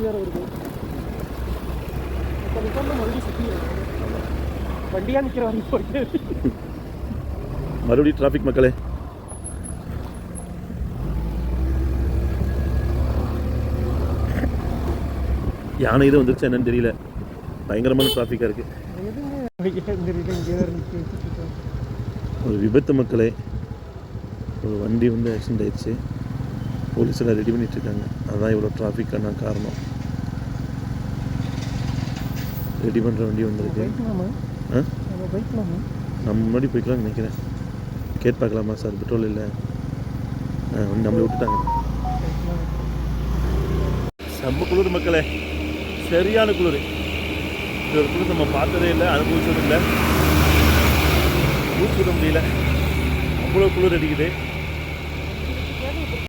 வேறு வருது. மறுபடியும் சுற்றி வண்டியாக நிற்கிற வரைக்கும் போயிட்டு மறுபடியும் டிராஃபிக் மக்களே. யானை இது வந்துருச்சு என்னன்னு தெரியல, பயங்கரமான டிராஃபிக்காக இருக்குது. ஒரு விபத்து மக்களே, ஒரு வண்டி வந்து ஆக்சிடென்ட் ஆயிடுச்சு. போலீஸ் எல்லாம் ரெடி பண்ணிட்டு இருக்காங்க. அதுதான் இவ்வளோ டிராஃபிக்கான காரணம். ரெடி பண்ணுற வண்டி வந்துருக்கு. நம்ம முன்னாடி போய்க்கலாம்னு நினைக்கிறேன். கேட் பார்க்கலாமா சார்? பெட்ரோல் இல்லை, நம்மளை விட்டுட்டாங்க. செம்ம குளிர் மக்களே, சரியான குளிர். இது ஒரு குளிர் நம்ம பார்த்ததே இல்லை, அனுபவிச்சதும் இல்லை. மூச்சு விட முடியல, அவ்வளோ குளிர் அடிக்குது.